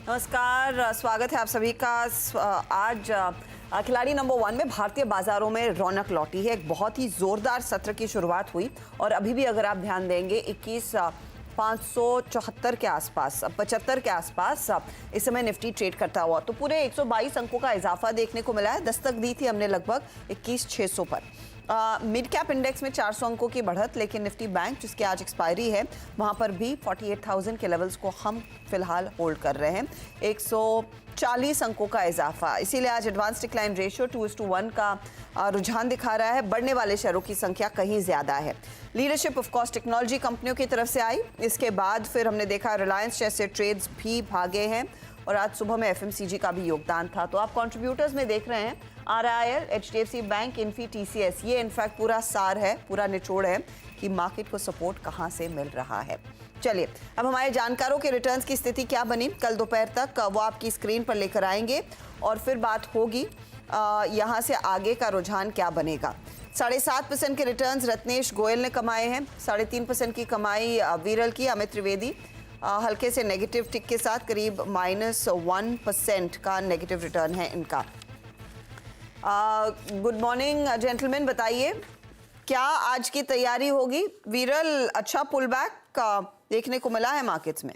नमस्कार, स्वागत है आप सभी का। आज खिलाड़ी नंबर 1 में भारतीय बाजारों में रौनक लौटी है। एक बहुत ही जोरदार सत्र की शुरुआत हुई और अभी भी अगर आप ध्यान देंगे 21,574 के आसपास, 75 के आसपास इस समय निफ्टी ट्रेड करता हुआ, तो पूरे 122 अंकों का इजाफा देखने को मिला है। दस्तक दी थी हमने लगभग 21,600 पर। मिड कैप इंडेक्स में 400 अंकों की बढ़त, लेकिन निफ्टी बैंक जिसकी आज एक्सपायरी है वहां पर भी 48,000 के लेवल्स को हम फिलहाल होल्ड कर रहे हैं। 140 अंकों का इजाफा, इसीलिए आज एडवांस डिक्लाइन रेशियो 2:1 का रुझान दिखा रहा है। बढ़ने वाले शेयरों की संख्या कहीं ज्यादा है। लीडरशिप ऑफ कोर्स टेक्नोलॉजी कंपनियों की तरफ से आई, इसके बाद फिर हमने देखा रिलायंस जैसे ट्रेड्स भी भागे हैं और आज सुबह में एफएमसीजी का भी योगदान था। तो आप कंट्रीब्यूटर्स में देख रहे हैं RIL, HDFC bank, Infy, TCS. ये इनफैक्ट पूरा सार है, पूरा निचोड़ है कि मार्केट को सपोर्ट कहां से मिल रहा है। चलिए अब हमारे जानकारों के रिटर्न्स की स्थिति क्या बनी कल दोपहर तक, वो आपकी स्क्रीन पर लेकर आएंगे और फिर बात होगी यहां से आगे का रुझान क्या बनेगा। 7.5% के रिटर्न्स रत्नेश गोयल ने कमाए हैं। 3.5% की कमाई वीरल की। अमित त्रिवेदी हल्के से नेगेटिव टिक के साथ करीब -1% का नेगेटिव रिटर्न है इनका। गुड मॉर्निंग जेंटलमैन, बताइए क्या आज की तैयारी होगी। वीरल, अच्छा पुल बैक देखने को मिला है मार्केट्स में।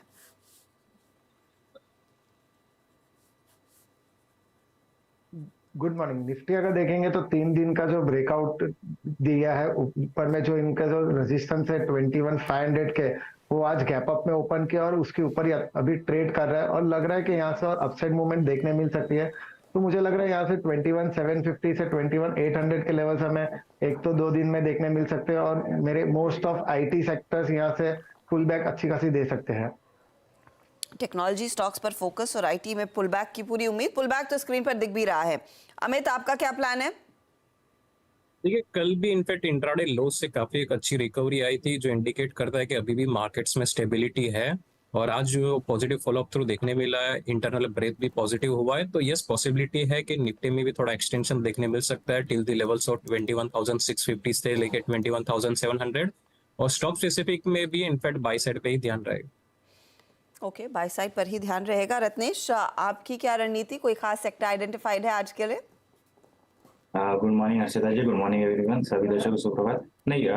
Good morning. निफ्टी अगर देखेंगे तो 3 दिन का जो ब्रेकआउट दिया है, ऊपर में जो इनका जो रेजिस्टेंस है 21,500 के, वो आज गैप अप में ओपन किया और उसके ऊपर ही अभी ट्रेड कर रहा है और लग रहा है कि यहाँ से और अपसाइड मूवमेंट देखने मिल सकती है। तो मुझे लग रहा है यहाँ से 21,750 से 21,800 के लेवल्स हमें 1 तो 2 दिन में देखने मिल सकते हैं और मेरे मोस्ट ऑफ आईटी सेक्टर्स यहाँ से पुल बैक अच्छी खासी दे सकते हैं। टेक्नोलॉजी स्टॉक्स पर फोकस और आईटी में पुल बैक की पूरी उम्मीद। पुल बैक तो स्क्रीन पर दिख भी रहा है। अमित, आपका क्या प्लान है? देखिए, कल भी इनफैक्ट इंट्राडे लो से काफी एक अच्छी रिकवरी आई थी, जो इंडिकेट करता है कि अभी भी मार्केट्स में स्टेबिलिटी है। और आज जो पॉजिटिव फॉलोअप थ्रू देखने मिला है, इंटरनल ब्रेथ भी पॉजिटिव हुआ है, तो यस पॉसिबिलिटी है कि निफ्टी में भी थोड़ा एक्सटेंशन देखने मिल सकता है टिल द लेवल्स ऑफ 21,650 से लेके 21,700। और स्टॉक स्पेसिफिक में भी इनफैक्ट बाय साइड पे ही ध्यान रहेगा। ओके, बाय साइड पर ही ध्यान रहेगा। रत्नेश, आपकी क्या रणनीति, कोई खास सेक्टर आइडेंटिफाइड है आज के लिए? गुड मॉर्निंग हर्षिता जी, गुड मॉर्निंग एवरीवन, सभी दर्शकों को सुप्रभात। नहीं,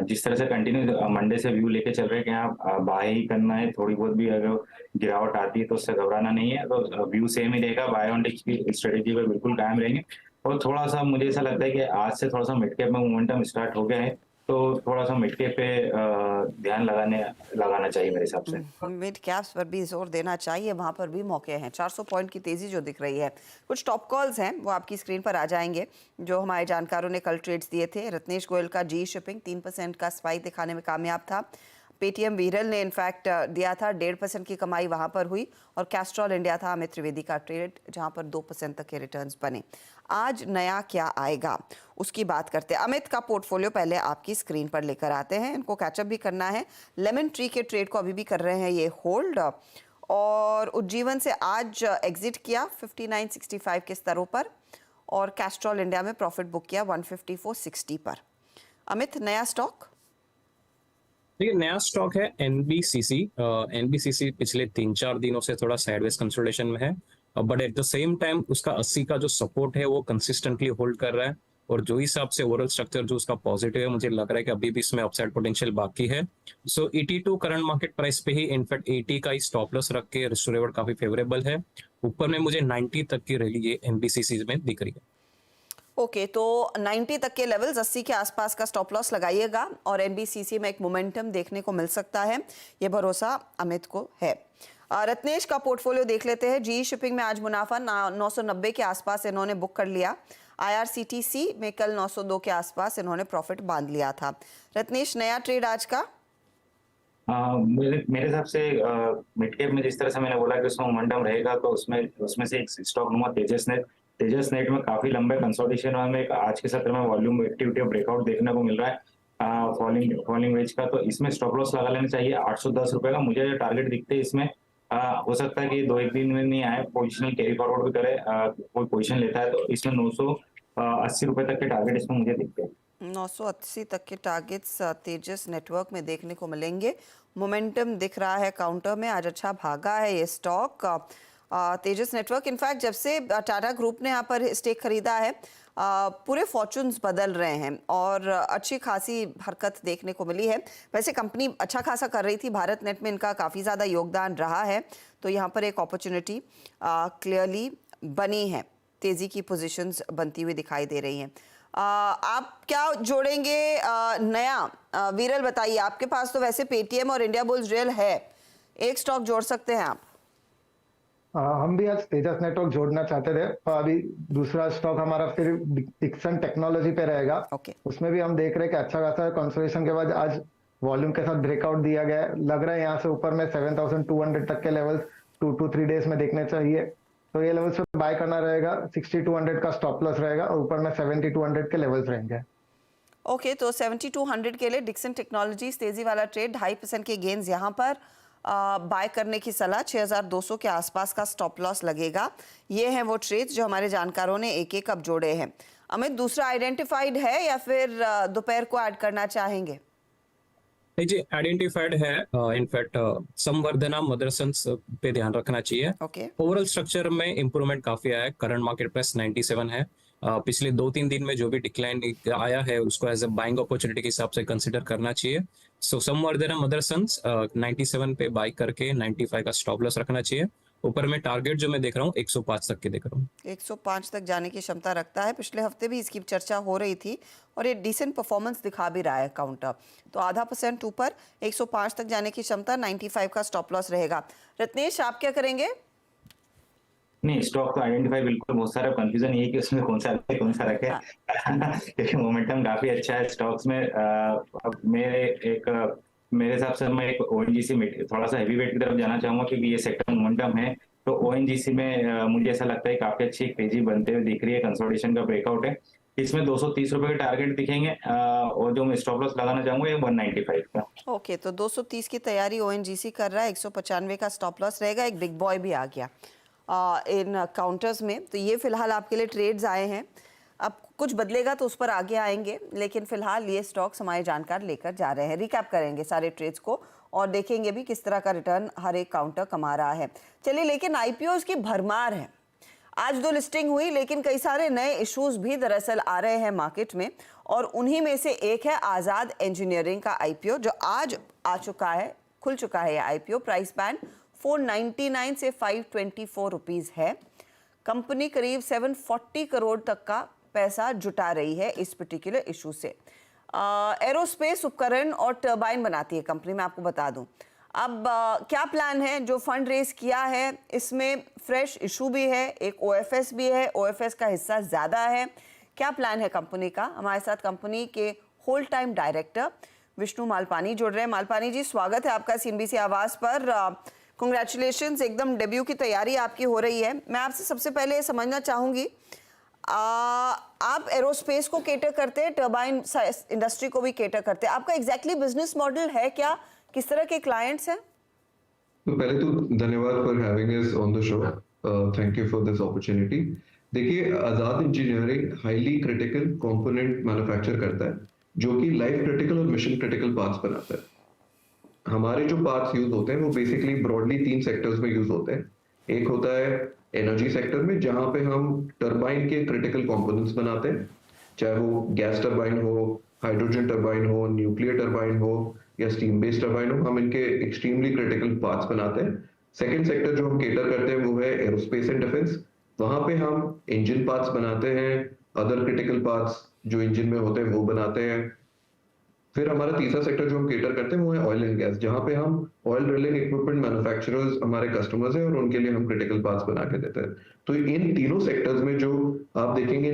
जिस तरह से कंटिन्यू मंडे से व्यू लेके चल रहे हैं कि यहाँ बाय ही करना है, थोड़ी बहुत भी अगर गिरावट आती है तो उससे घबराना नहीं है। तो व्यू सेम ही रहेगा, बाय ऑन डिप्स की स्ट्रेटेजी पर बिल्कुल कायम रहेंगे। और थोड़ा सा मुझे ऐसा लगता है कि आज से थोड़ा सा मिड कैप में मोमेंटम स्टार्ट हो गया है, तो थोड़ा सा मिड कैप पे ध्यान लगाना चाहिए मेरे हिसाब से। मिड कैप्स पर भी जोर देना चाहिए, वहां पर भी मौके हैं। 400 पॉइंट की तेजी जो दिख रही है। कुछ टॉप कॉल्स हैं, वो आपकी स्क्रीन पर आ जाएंगे जो हमारे जानकारों ने कल ट्रेड्स दिए थे। रत्नेश गोयल का जी शिपिंग 3% का स्पाइक दिखाने में कामयाब था। पेटीएम वीरल ने इनफैक्ट दिया था 1.5% की कमाई वहां पर हुई। और कैस्ट्रॉल इंडिया था अमित त्रिवेदी का ट्रेड, जहां पर 2% तक के रिटर्न्स बने। आज नया क्या आएगा उसकी बात करते हैं। अमित का पोर्टफोलियो पहले आपकी स्क्रीन पर लेकर आते हैं, इनको कैचअप भी करना है। लेमन ट्री के ट्रेड को अभी भी कर रहे हैं ये होल्ड, और उज्जीवन से आज एग्जिट किया 59.65 के स्तरों पर, और कैस्ट्रॉल इंडिया में प्रॉफिट बुक किया 154.60 पर। अमित, नया स्टॉक? देखिए, नया स्टॉक है एनबीसीसी। एनबीसीसी पिछले 3-4 दिनों से थोड़ा साइडवेज कंसोलिडेशन में है, but at the same time उसका 80 का जो सपोर्ट है वो कंसिस्टेंटली होल्ड कर रहा है। और जो हिसाब से ओवरऑल स्ट्रक्चर जो उसका पॉजिटिव है, मुझे लग रहा है कि अभी भी इसमें अपसाइड पोटेंशियल बाकी है। सो 82 करंट मार्केट प्राइस पे ही इनफैक्ट 80 का ही स्टॉप लॉस रख के रिस्क रिवॉर्ड काफी फेवरेबल है। ऊपर में मुझे 90 तक की रैली ये एनबीसीसी में दिख रही है। ओके, तो 90 तक के लेवल्स, 80 के आसपास का स्टॉप लॉस लगाइएगा और एनबीसीसी में एक मोमेंटम देखने को मिल सकता है, ये भरोसा अमित को है। रत्नेश का पोर्टफोलियो देख लेते हैं। जी शिपिंग में आज मुनाफा 990 के आसपास इन्होंने बुक कर लिया। आईआरसीटीसी में कल 902 के आसपास इन्होंने प्रॉफिट बांध लिया था। रत्नेश, नया ट्रेड आज का? मेरे हिसाब से मिड कैप में जिस तरह से मैंने बोला कि उसमें मोमेंटम रहेगा, तो उसमें से एक स्टॉक नुमा तेजस नेट में काफी लंबे कंसोलिडेशन में आज के सत्र में वॉल्यूम एक्टिविटी और ब्रेकआउट देखने को मिल रहा है फॉलिंग वेज का। तो इसमें स्टॉप लॉस लगा लेना चाहिए 810 रुपए का। मुझे जो टारगेट दिखते हैं इसमें, हो सकता है कि 2-1 दिन में नहीं आए, पोजिशनल कैरी फॉरवर्ड भी करे, कोई पोजिशन लेता है तो इसमें 980 रुपए तक के टारगेट इसमें मुझे दिखते हैं। 980 तक के टारगेट्स तेजस नेटवर्क में देखने को मिलेंगे। मोमेंटम दिख रहा है काउंटर में, आज अच्छा भागा है ये स्टॉक। तेजस नेटवर्क इनफैक्ट जब से टाटा ग्रुप ने यहाँ पर स्टेक खरीदा है पूरे फॉर्चून्स बदल रहे हैं और अच्छी खासी हरकत देखने को मिली है। वैसे कंपनी अच्छा खासा कर रही थी, भारत नेट में इनका काफ़ी ज़्यादा योगदान रहा है, तो यहाँ पर एक अपॉर्चुनिटी क्लियरली बनी है, तेज़ी की पोजीशंस बनती हुई दिखाई दे रही हैं। आप क्या जोड़ेंगे नया? वीरल बताइए, आपके पास तो वैसे पेटीएम और इंडिया बुल्स रेल है, एक स्टॉक जोड़ सकते हैं आप? हम भी आज तेजस नेटवर्क जोड़ना चाहते थे, और अभी दूसरा स्टॉक हमारा फिर डिक्सन टेक्नोलॉजी पे रहेगा। Okay. उसमें भी हम देख रहे हैं कि अच्छा खासा कंसोलिडेशन के बाद आज वॉल्यूम के साथ ब्रेकआउट दिया गया है। लग रहा है यहाँ से ऊपर में 7200 तक के लेवल्स 2 to 3 डेज में देखने चाहिए, तो ये लेवल्स पे बाय करना रहेगा। 6200 का स्टॉप लॉस रहेगा और ऊपर में 7200 के लेवल्स रहेंगे। ओके, तो 7200 के लिए डिक्सन टेक्नोलॉजीज तेजी वाला ट्रेड, 2.5% के गेन्स यहाँ पर बाय करने की सलाह। 6200 के आसपास का स्टॉप लॉस लगेगा। ये हैं वो ट्रेड्स जो हमारे जानकारों ने एक एक अब जोड़े हैं। अमित, दूसरा आइडेंटिफाइड है या फिर दोपहर को ऐड करना चाहेंगे? जी आइडेंटिफाइड है। इनफैक्ट संवर्धना मदरसन्स पे ध्यान रखना चाहिए। ओके, ओवरऑल स्ट्रक्चर में इंप्रूवमेंट काफी आया है। करंट मार्केट प्राइस 97 है। पिछले 2-3 दिन में जो भी डिक्लाइन आया है उसको एज अ बाइंग अपॉर्चुनिटी के हिसाब से कंसिडर करना चाहिए। सो संवर्धना मदरसन्स 97 पे बाई करके 95 का स्टॉप लॉस रखना चाहिए। ऊपर में टारगेट जो मैं देख रहा हूँ 105 तक के देख रहा हूँ। 105 तक जाने की क्षमता रखता है। पिछले हफ्ते भी इसकी चर्चा हो रही थी और ये डिसेंट परफॉर्मेंस दिखा भी रहा है काउंटर, तो 0.5% ऊपर 105 तक जाने की क्षमता, 95 का स्टॉप लॉस रहेगा। रत्नेश, आप क्या करेंगे? नहीं, स्टॉक तो आइडेंटिफाई बिल्कुल, बहुत सारा कंफ्यूजन ये है कि उसमें कौन सा रखे क्योंकि मोमेंटम काफी अच्छा है स्टॉक्स में। अब मेरे हिसाब से मैं एक ओएनजीसी में थोड़ा सा हैवी वेट की तरफ जाना चाहूंगा, क्योंकि ये सेक्टर मोमेंटम है। तो ओएनजीसी में मुझे ऐसा लगता है काफी अच्छी एक तेजी बनते हुए दिख रही है, कंसोलिडेशन का ब्रेकआउट है। इसमें 230 रुपए के टारगेट दिखेंगे और जो मैं स्टॉप लॉस लगाना चाहूंगा ये 195 का। ओके, तो 230 की तैयारी ओएनजीसी कर रहा है, 195 का स्टॉप लॉस रहेगा। एक बिग बॉय भी आ गया इन काउंटर्स में, तो ये फिलहाल आपके लिए ट्रेड्स आए हैं। अब कुछ बदलेगा तो उस पर आगे आएंगे, लेकिन फिलहाल ये स्टॉक्स हमारे जानकार लेकर जा रहे हैं। रिकैप करेंगे सारे ट्रेड्स को और देखेंगे भी किस तरह का रिटर्न हर एक काउंटर कमा रहा है। चलिए, लेकिन आईपीओज की भरमार है। आज 2 लिस्टिंग हुई, लेकिन कई सारे नए इश्यूज भी दरअसल आ रहे हैं मार्केट में, और उन्हीं में से एक है आज़ाद इंजीनियरिंग का आईपीओ, जो आज आ चुका है, खुल चुका है। यह आईपीओ प्राइस बैंड 499 से 524 रुपीज़ है। कंपनी करीब 740 करोड़ तक का पैसा जुटा रही है इस पर्टिकुलर इशू से। एरोस्पेस उपकरण और टर्बाइन बनाती है कंपनी, मैं आपको बता दूं। अब क्या प्लान है? जो फंड रेज किया है इसमें फ्रेश इशू भी है, एक ओएफएस भी है, ओएफएस का हिस्सा ज़्यादा है। क्या प्लान है कंपनी का? हमारे साथ कंपनी के whole time director Vishnu Malpani जुड़ रहे हैं। मालपानी जी, स्वागत है आपका सीएनबीसी आवाज़ पर। कंग्रेचुलेशंस, एकदम डेब्यू की तैयारी आपकी हो रही है। मैं आपसे सबसे पहले ये समझना चाहूँगी, आप एरोस्पेस को केटर करते हैं, टर्बाइन इंडस्ट्री को भी केटर करते हैं, आपका एग्जैक्टली बिजनेस मॉडल है क्या? किस तरह के क्लाइंट्स हैं? तो पहले तो धन्यवाद for having us on the show. Thank you for this opportunity. देखिए, Azad engineering highly critical component manufacture करता है, जो कि लाइफ क्रिटिकल और मिशन क्रिटिकल पार्ट्स बनाता है। हमारे जो पार्ट्स यूज होते हैं वो बेसिकली ब्रॉडली 3 सेक्टर्स में यूज होते हैं। एक होता है एनर्जी सेक्टर में, जहां पे हम टरबाइन के क्रिटिकल कंपोनेंट्स बनाते हैं, चाहे वो गैस टरबाइन हो, हाइड्रोजन टरबाइन हो, न्यूक्लियर टरबाइन हो या स्टीम बेस्ड टरबाइन हो, हम इनके एक्सट्रीमली क्रिटिकल पार्ट्स बनाते हैं। सेकंड सेक्टर जो हम केटर करते हैं वो है एरोस्पेस एंड डिफेंस। वहां पे हम इंजन पार्ट्स बनाते हैं, अदर क्रिटिकल पार्ट्स जो इंजन में होते हैं वो बनाते हैं। फिर हमारा तीसरा सेक्टर जो हम केटर करते हैं वो है ऑयल एंड गैस, जहां पे हम ऑयल ड्रिलिंग इक्विपमेंट मैन्युफैक्चरर्स हमारे कस्टमर्स हैं और उनके लिए हम क्रिटिकल पार्ट्स बना के देते हैं। तो इन तीनों सेक्टर्स में जो आप देखेंगे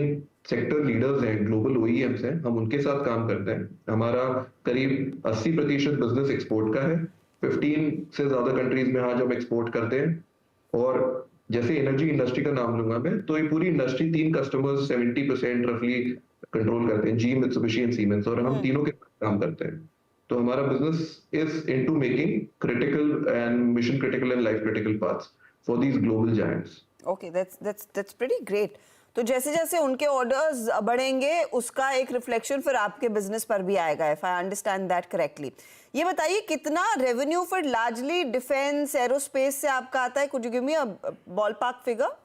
सेक्टर लीडर्स हैं, ग्लोबल ओईएम्स हैं, हम उनके साथ काम करते हैं। हमारा करीब 80% बिजनेस एक्सपोर्ट का है। 15 से ज्यादा कंट्रीज में आज हम एक्सपोर्ट करते हैं। और जैसे एनर्जी इंडस्ट्री का नाम लूंगा मैं, तो ये पूरी इंडस्ट्री 3 कस्टमर्स 70% रफली कंट्रोल करते हैं, जी, मित्सुबिशी एंड सीमेंस, और हम तीनों के काम करते हैं। तो हमारा business is into making critical and mission critical and life critical parts for these global giants. Okay, that's pretty great. तो जैसे जैसे उनके ऑर्डर्स बढ़ेंगे उसका एक रिफ्लेक्शन फिर आपके बिजनेस पर भी आएगा, if I understand that correctly. ये बताइए कितना रेवेन्यू फिर लार्जली डिफेंस एरोस्पेस से आपका आता है? Could you give me a ballpark figure?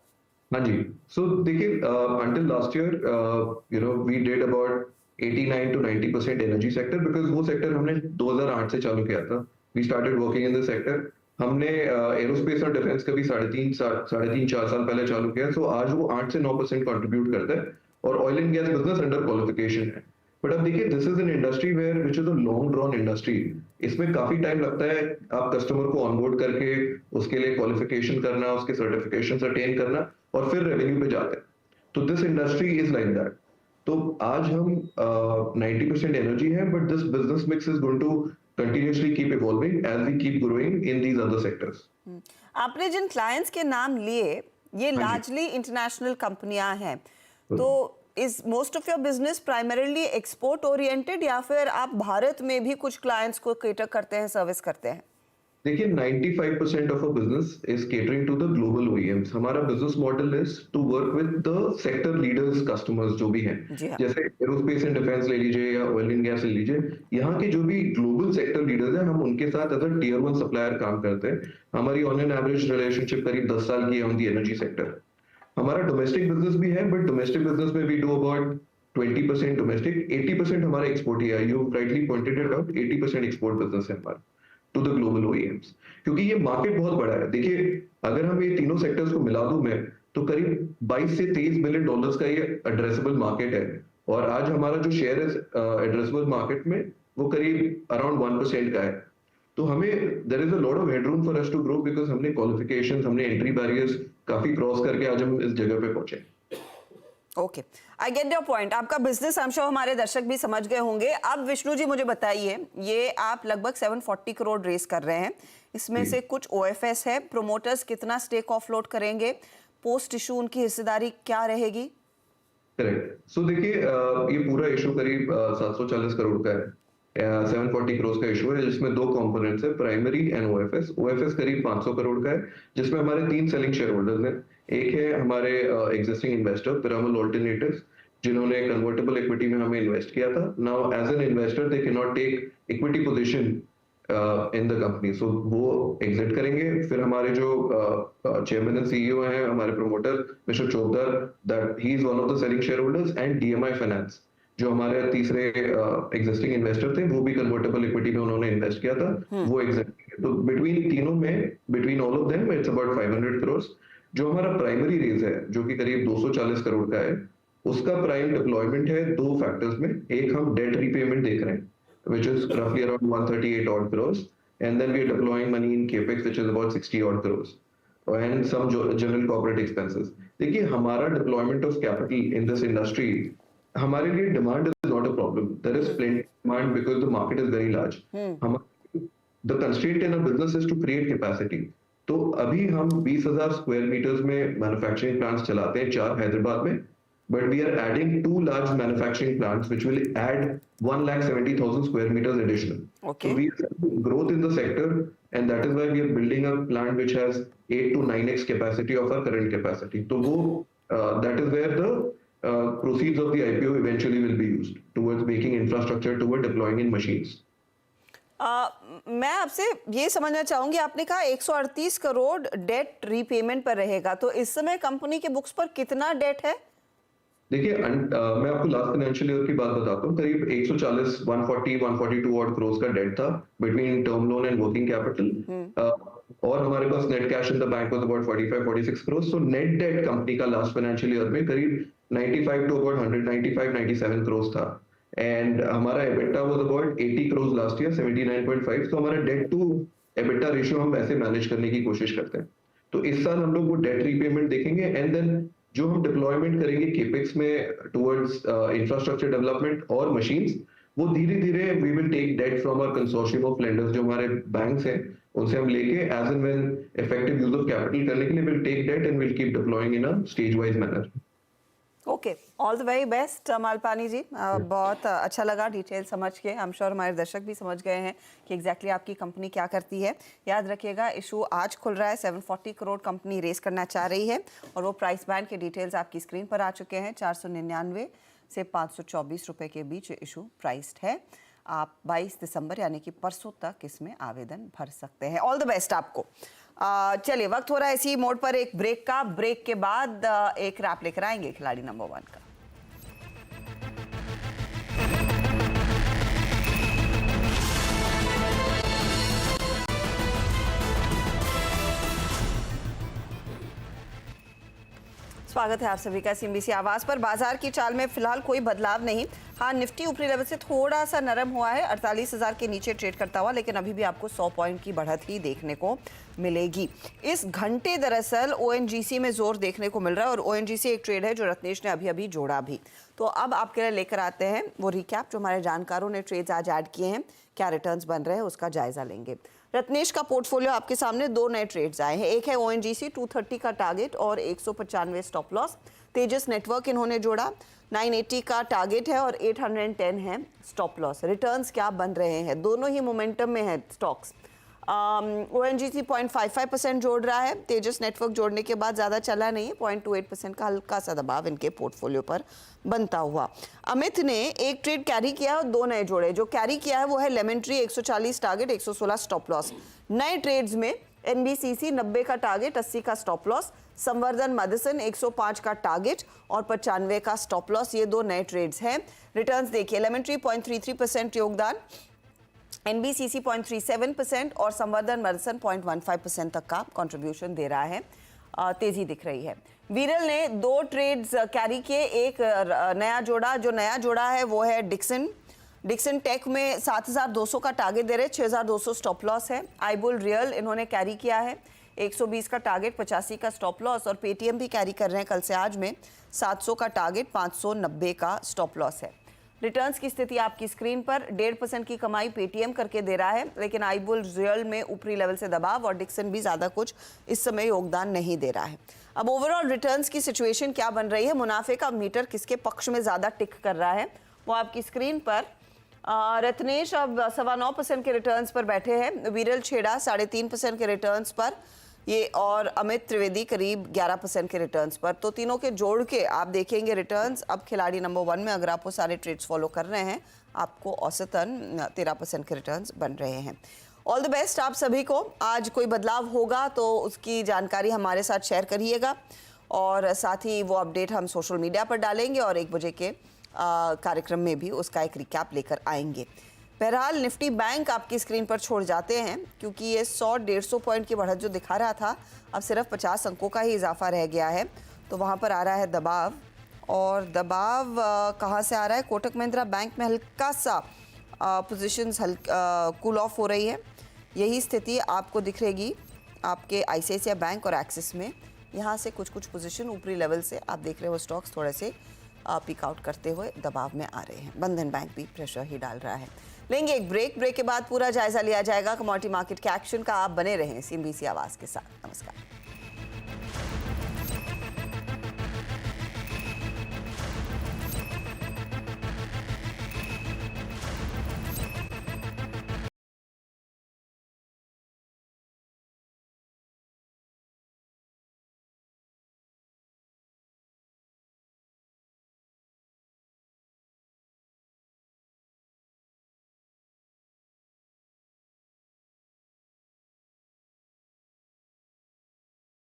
हाँ जी, सो देखिए until last year we did about 89 to 90% energy sector, because वो सेक्टर हमने 2008 से चालू किया था। We started working in the sector. हमने एरोस्पेस और डिफेंस का भी साढ़े तीन 4 साल पहले चालू किया। सो आज वो 8 से 9% कंट्रीब्यूट करता है और oil and gas business under qualification है। बट अब देखिए, this is an industry where which is a long drawn industry. इसमें काफी टाइम लगता है आप कस्टमर को ऑनबोर्ड करके उसके लिए क्वालिफिकेशन करना, उसके सर्टिफिकेशन अटेन करना और फिर रेवेन्यू पे जाते हैं। तो this industry is like that. तो आज हम 90% एनर्जी है, but this business mix is going to continuously keep evolving as we keep growing in these other sectors. आपने जिन क्लाइंट्स के नाम लिए ये लार्जली इंटरनेशनल कंपनियां हैं, तो is most of your business primarily export oriented या फिर आप भारत में भी कुछ क्लाइंट्स को केटर करते हैं, सर्विस करते हैं? देखिए, 95% of a business is catering to the global OEMs. हमारा business model is to work with the sector leaders customers जो भी हैं, जैसे एरोस्पेस एंड डिफेंस ले लीजिए या ऑयल एंड गैस ले लीजिए। यहाँ के जो भी ग्लोबल सेक्टर लीडर्स हैं, हम उनके साथ एज अ टियर 1 सप्लायर काम करते हैं। हमारी ऑन एन एवरेज रिलेशनशिप करीब 10 साल की है ऑन दी एनर्जी सेक्टर। हमारा डोमेस्टिक बिजनेस भी है, बट डोमेस्टिक बिजनेस में वी डू अबाउट 20% डोमेस्टिक, 80% हमारा एक्सपोर्ट ही है। You rightly pointed it out, 80% export business है हमारा टू द ग्लोबल ओईएम्स, क्योंकि ये मार्केट बहुत बड़ा है। देखिए, अगर हम ये तीनों सेक्टर्स को मिला दूं मैं, तो करीब 22 से 23 बिलियन डॉलर्स का ये एड्रेसेबल मार्केट है। और आज हमारा जो शेयर है एड्रेसेबल मार्केट में, वो करीब अराउंड 1% का है। तो हमें there is a lot of headroom for us to grow, because हमने क्वालिफिकेशंस, हमने एंट्री बैरियर्स काफी क्रॉस करके आज हम इस जगह पे पहुंचे। Okay, I get your point. आपका बिजनेस हम श्योर हमारे दर्शक भी समझ गए होंगे। अब विष्णु जी मुझे बताइए, ये आप लगभग 740 करोड़ रेस कर रहे हैं, इसमें से कुछ ओएफएस है, प्रोमोटर्स कितना स्टेक ऑफलोड करेंगे, पोस्ट इशू उनकी हिस्सेदारी क्या रहेगी? करेक्ट। सो देखिए, ये पूरा इशू करीब 740 करोड़ का है। 740 करोड़ का इशू है, जिसमें 2 कंपोनेंट्स है, प्राइमरी एंड ओएफएस। ओएफएस करीब 500 करोड़ का है, जिसमें हमारे 3 सेलिंग शेयर होल्डर्स हैं। एक है हमारे एग्जिस्टिंग इन्वेस्टर पिरामल ऑल्टरनेटिव्स, जिन्होंने कन्वर्टेबल इक्विटी में हमें इन्वेस्ट किया था। Now as an investor they can not take equity position in the company, so वो एग्जिट करेंगे। फिर हमारे जो चेयरमैन एंड सीईओ हैं, हमारे promoter mister Chopdar, that he is one of the selling share holders, and DMI finance जो हमारे तीसरे एग्जिस्टिंग इन्वेस्टर थे, वो भी कन्वर्टेबल इक्विटी में उन्होंने इन्वेस्ट किया था, वो एग्जिट। तो बिटवीन तीनों में, between all of them it's about 500 crore. जो हमारा प्राइमरी रेज है, जो कि करीब 240 करोड़ का है, उसका प्राइम डिप्लॉयमेंट है 2 फैक्टर्स में। एक हम डेट रीपेमेंट देख रहे हैं, which is roughly around 138 odd crores, and then we are deploying money in capex, which is about 60 odd crores, and some general corporate expenses. देखिए, हमारा deployment of capital in this industry, हमारे लिए demand is not a problem. There is plenty of demand because the market is very large. The constraint in our business is to create capacity. तो अभी हम 20,000 square metres में manufacturing plants चलाते हैं, 4 हैदराबाद में, but we are adding 2 large manufacturing plants which will add 170,000 square meters additional. Okay. So we are seeing growth in the sector, and that is why we are building a plant which has 8 to 9x capacity of our current capacity. So that is where the proceeds of the IPO eventually will be used towards making infrastructure, toward deploying in machines. मैं आपसे ये समझना चाहूंगी, आपने कहा 138 crore debt repayment पर रहेगा, तो इस समय कंपनी के बुक्स पर कितना डेट है? देखिए, मैं आपको लास्ट फाइनेंशियल ईयर की बात बताता हूँ। करीब 140, 140, 142 ऑड करोड़ का डेट था between term loan and working capital, और हमारे पास net cash in the bank was about 45-46 crore. So net debt company का लास्ट फाइनेंशियल ईयर में करीब 95 टू अबाउट 195-97 करोड़ था, एंड हमारा EBITDA was about 80 crore last year, 79.5। तो हमारा डेट टू एबिटा रेशियो हम ऐसे मैनेज करने की कोशिश करते हैं। तो इस साल हम लोग वो डेट रीपेमेंट देखेंगे, एंड देन जो हम डिप्लॉयमेंट करेंगे केपेक्स में टुवर्ड्स इंफ्रास्ट्रक्चर डेवलपमेंट और मशीन्स, वो धीरे धीरे we will take debt from our consortium of lenders, जो हमारे बैंक्स हैं, उनसे हम लेके as and when effective use of capital करने के लिए will take debt and will keep deploying in a stage wise manner. Okay, all the very best Malpani ji. बहुत अच्छा लगा डिटेल समझ के। आई एम श्योर हमारे दर्शक भी समझ गए हैं कि एग्जैक्टली आपकी कंपनी क्या करती है। याद रखिएगा, इशू आज खुल रहा है। 740 करोड़ कंपनी रेस करना चाह रही है और वो प्राइस बैंड के डिटेल्स आपकी स्क्रीन पर आ चुके हैं। 499 से 524 रुपए के बीच इशू प्राइस्ड है। आप 22 दिसंबर यानी कि परसों तक इसमें आवेदन भर सकते हैं। ऑल द बेस्ट आपको। चलिए, वक्त हो रहा है इसी मोड पर एक ब्रेक का। ब्रेक के बाद एक रैप लेकर आएंगे खिलाड़ी नंबर 1 का। स्वागत है आप सभी का सीएनबीसी आवाज पर। बाजार की चाल में फिलहाल कोई बदलाव नहीं। हाँ, निफ्टी ऊपरी लेवल से थोड़ा सा नरम हुआ है, 48,000 के नीचे ट्रेड करता हुआ, लेकिन अभी भी आपको 100 पॉइंट की बढ़त ही देखने को मिलेगी। इस घंटे दरअसल ओएनजीसी में जोर देखने को मिल रहा है और ओएनजीसी एक ट्रेड है जो रत्नेश ने अभी अभी जोड़ा भी। तो अब आपके लिए लेकर आते हैं वो रिकैप जो हमारे जानकारों ने ट्रेड्स आज ऐड किए हैं, क्या रिटर्न्स बन रहे हैं उसका जायजा लेंगे। रत्नेश का पोर्टफोलियो आपके सामने 2 नए ट्रेड्स आए हैं। एक है ओएनजीसी 230 का टारगेट और 195 स्टॉप लॉस। तेजस नेटवर्क इन्होंने जोड़ा, 980 का टारगेट है और 810 है स्टॉप लॉस। रिटर्न्स क्या बन रहे हैं, दोनों ही मोमेंटम में है स्टॉक्स। ओएनजीसी 0.55% जोड़ रहा है। तेजस नेटवर्क जोड़ने के बाद ज़्यादा चला नहीं है, 0.28% का हल्का सा दबाव इनके पोर्टफोलियो पर बनता हुआ। अमित ने एक ट्रेड कैरी किया और 2 नए जोड़े। जो कैरी किया है वो है lemon tree 140 target 116 stop loss. नए ट्रेड्स में एनबीसीसी 90 का टारगेट 80 का स्टॉप लॉस, संवर्धन मदसन 105 का टारगेट और 95 का स्टॉप लॉस। ये 2 नए ट्रेड्स हैं। रिटर्न्स देखिए, लेमन ट्री 0.33% योगदान, एनबीसीसी 0.37% और संवर्धन मदसन 0.15% तक का कंट्रीब्यूशन दे रहा है। तेजी दिख रही है। वीरल ने 2 ट्रेड्स कैरी किए, एक नया जोड़ा। जो नया जोड़ा है वो है डिक्सन टेक में 7,200 का टारगेट दे रहे, 6,200 स्टॉप लॉस है। आईबुल रियल इन्होंने कैरी किया है, 120 का टारगेट 85 का स्टॉप लॉस और पेटीएम भी कैरी कर रहे हैं कल से आज में, 700 का टारगेट 590 का स्टॉप लॉस है। रिटर्न्स की स्थिति आपकी स्क्रीन पर, 1.5% की कमाई पेटीएम करके दे रहा है, लेकिन आईबुल रियल में ऊपरी लेवल से दबाव और डिक्सन भी ज़्यादा कुछ इस समय योगदान नहीं दे रहा है। अब ओवरऑल रिटर्न्स की सिचुएशन क्या बन रही है, मुनाफे का मीटर किसके पक्ष में ज़्यादा टिक कर रहा है वो आपकी स्क्रीन पर। रत्नेश अब 9.25% के रिटर्न्स पर बैठे हैं, वीरल छेड़ा 3.5% के रिटर्न्स पर ये, और अमित त्रिवेदी करीब 11% के रिटर्न्स पर। तो तीनों के जोड़ के आप देखेंगे रिटर्न्स। अब खिलाड़ी नंबर 1 में अगर आप वो सारे ट्रेड्स फॉलो कर रहे हैं, आपको औसतन 13% के रिटर्न्स बन रहे हैं। ऑल द बेस्ट आप सभी को। आज कोई बदलाव होगा तो उसकी जानकारी हमारे साथ शेयर करिएगा और साथ ही वो अपडेट हम सोशल मीडिया पर डालेंगे और 1 बजे के कार्यक्रम में भी उसका एक रिकैप लेकर आएंगे। बहरहाल निफ्टी बैंक आपकी स्क्रीन पर छोड़ जाते हैं क्योंकि ये 100-150 पॉइंट की बढ़त जो दिखा रहा था अब सिर्फ 50 अंकों का ही इजाफा रह गया है। तो वहाँ पर आ रहा है दबाव, और दबाव कहाँ से आ रहा है, कोटक महिंद्रा बैंक में हल्का सा पोजीशंस कूल ऑफ हो रही है। यही स्थिति आपको दिखेगी आपके आईसीआईसीआई बैंक और एक्सिस में। यहाँ से कुछ पोजीशन ऊपरी लेवल से आप देख रहे हो स्टॉक्स थोड़े से पिक आउट करते हुए दबाव में आ रहे हैं। बंधन बैंक भी प्रेशर ही डाल रहा है। लेंगे एक ब्रेक के बाद पूरा जायजा लिया जाएगा कमोडिटी मार्केट के एक्शन का। आप बने रहें सीएनबीसी आवाज़ के साथ। नमस्कार।